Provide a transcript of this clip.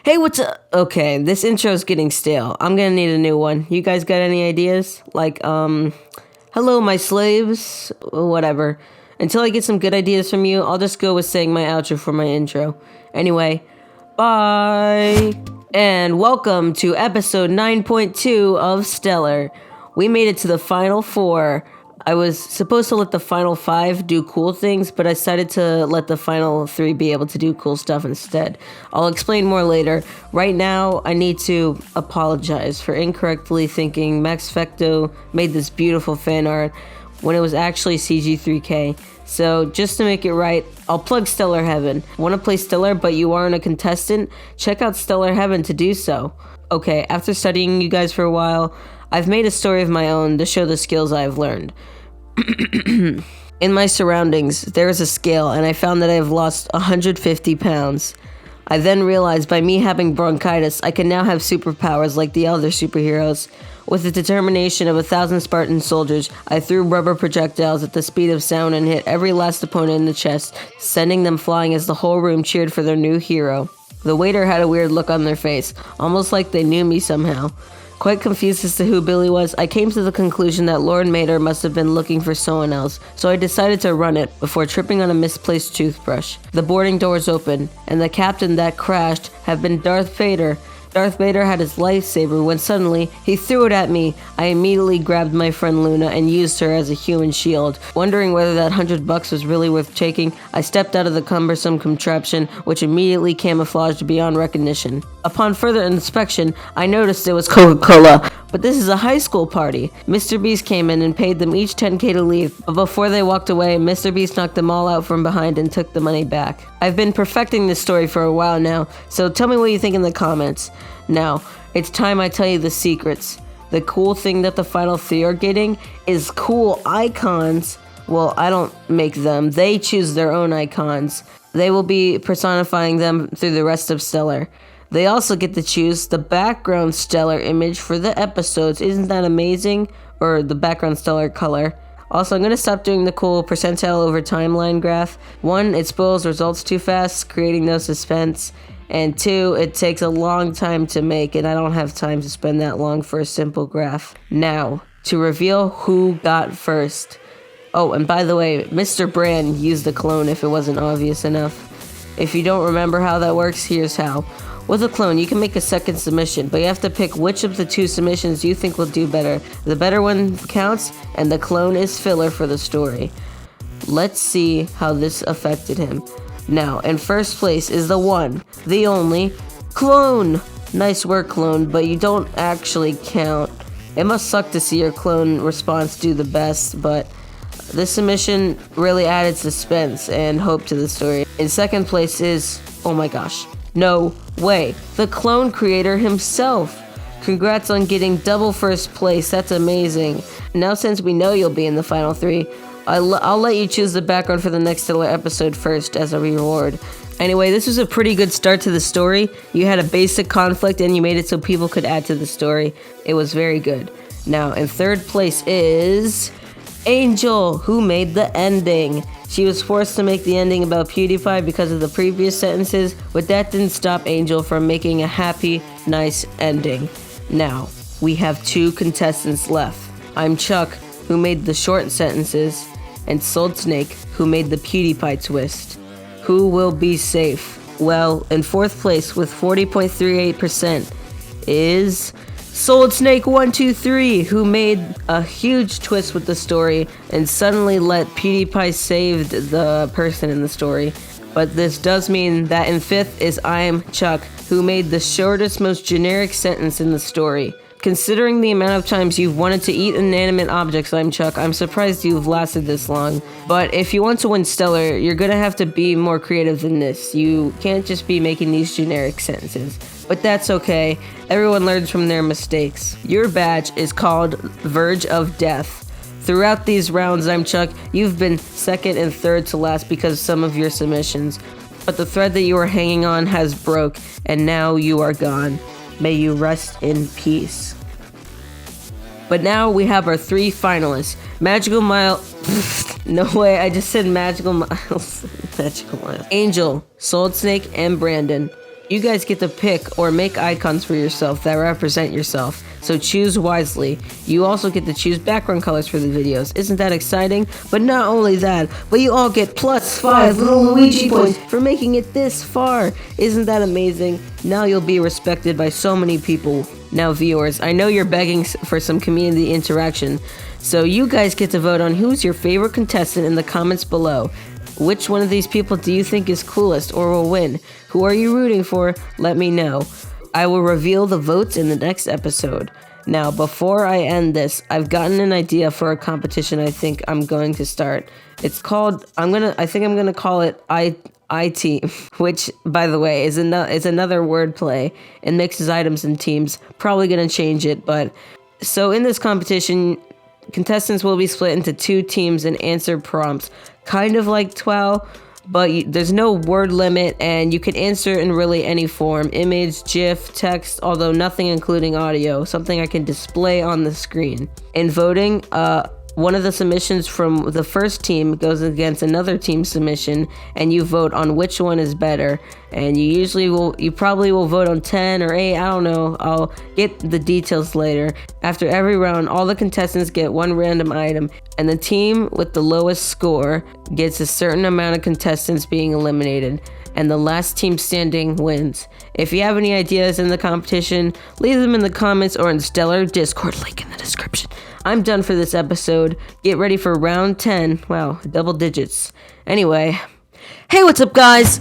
Hey, what's up? Okay, this intro's getting stale. I'm gonna need a new one. You guys got any ideas? Like, hello, my slaves? Whatever. Until I get some good ideas from you, I'll just go with saying my outro for my intro. Anyway, bye! And welcome to episode 9.2 of STeller. We made it to the final 4. I was supposed to let the final 5 do cool things, but I decided to let the final 3 be able to do cool stuff instead. I'll explain more later. Right now, I need to apologize for incorrectly thinking Max Fecto made this beautiful fan art when it was actually CG3K. So just to make it right, I'll plug Stellar Heaven. Want to play Stellar but you aren't a contestant? Check out Stellar Heaven to do so. Okay, after studying you guys for a while, I've made a story of my own to show the skills I've learned. In my surroundings, there is a scale, and I found that I have lost 150 pounds. I then realized by me having bronchitis, I can now have superpowers like the other superheroes. With the determination of 1,000 Spartan soldiers, I threw rubber projectiles at the speed of sound and hit every last opponent in the chest, sending them flying as the whole room cheered for their new hero. The waiter had a weird look on their face, almost like they knew me somehow. Quite confused as to who Billy was, I came to the conclusion that Lord Mater must have been looking for someone else, so I decided to run it before tripping on a misplaced toothbrush. The boarding doors opened, and the captain that crashed had been Darth Vader. Darth Vader had his lightsaber when suddenly he threw it at me. I immediately grabbed my friend Luna and used her as a human shield. Wondering whether that $100 was really worth taking, I stepped out of the cumbersome contraption, which immediately camouflaged beyond recognition. Upon further inspection, I noticed it was Coca-Cola, but this is a high school party. Mr. Beast came in and paid them each $10K to leave, but before they walked away, Mr. Beast knocked them all out from behind and took the money back. I've been perfecting this story for a while now, so tell me what you think in the comments. Now, it's time I tell you the secrets. The cool thing that the final 3 are getting is cool icons. Well, I don't make them. They choose their own icons. They will be personifying them through the rest of Stellar. They also get to choose the background Stellar image for the episodes. Isn't that amazing? Or the background Stellar color. Also, I'm going to stop doing the cool percentile over timeline graph. 1, it spoils results too fast, creating no suspense. And 2, it takes a long time to make, and I don't have time to spend that long for a simple graph. Now, to reveal who got first. Oh, and by the way, Mr. Brand used the clone if it wasn't obvious enough. If you don't remember how that works, here's how. With a clone, you can make a second submission, but you have to pick which of the 2 submissions you think will do better. The better one counts, and the clone is filler for the story. Let's see how this affected him. Now, in first place is the one, the only, Clone! Nice work, Clone, but you don't actually count. It must suck to see your clone response do the best, but this submission really added suspense and hope to the story. In second place is, oh my gosh, no way, the clone creator himself! Congrats on getting double first place, that's amazing. Now since we know you'll be in the final 3, I'll let you choose the background for the next Stellar episode first as a reward. Anyway, this was a pretty good start to the story. You had a basic conflict and you made it so people could add to the story. It was very good. Now, in third place is Angel, who made the ending. She was forced to make the ending about PewDiePie because of the previous sentences, but that didn't stop Angel from making a happy, nice ending. Now, we have 2 contestants left. I'm Chuck, who made the short sentences, and Sold Snake, who made the PewDiePie twist. Who will be safe? Well, in fourth place with 40.38% is Sold Snake 123, who made a huge twist with the story and suddenly let PewDiePie save the person in the story. But this does mean that in fifth is I Am Chuck, who made the shortest, most generic sentence in the story. Considering the amount of times you've wanted to eat inanimate objects, I'm Chuck, I'm surprised you've lasted this long. But if you want to win Stellar, you're gonna have to be more creative than this. You can't just be making these generic sentences. But that's okay, everyone learns from their mistakes. Your badge is called Verge of Death. Throughout these rounds, I'm Chuck, you've been second and third to last because of some of your submissions. But the thread that you were hanging on has broke, and now you are gone. May you rest in peace. But now we have our 3 finalists. Magical Mile... no way, I just said Magical Miles. Magical Miles. Angel, Sold Snake, and Brandon. You guys get to pick or make icons for yourself that represent yourself, so choose wisely. You also get to choose background colors for the videos. Isn't that exciting? But not only that, but you all get +5 little Luigi points for making it this far. Isn't that amazing? Now you'll be respected by so many people. Now viewers, I know you're begging for some community interaction, so you guys get to vote on who's your favorite contestant in the comments below. Which one of these people do you think is coolest or will win? Who are you rooting for? Let me know. I will reveal the votes in the next episode. Now, before I end this, I've gotten an idea for a competition I think I'm going to start. It's called, I think I'm gonna call it I-Team, which, by the way, is another wordplay and mixes items and teams. Probably gonna change it, but... So in this competition, contestants will be split into 2 teams and answer prompts. Kind of like TWOW, but there's no word limit, and you can answer in really any form: image, GIF, text, although nothing including audio, something I can display on the screen. In voting, one of the submissions from the first team goes against another team's submission, and you vote on which one is better. And you probably will vote on 10 or 8, I don't know. I'll get the details later. After every round, all the contestants get 1 random item, and the team with the lowest score gets a certain amount of contestants being eliminated, and the last team standing wins. If you have any ideas in the competition, leave them in the comments or in STeller Discord, link in the description. I'm done for this episode. Get ready for round 10. Wow, double digits. Anyway, hey, what's up, guys?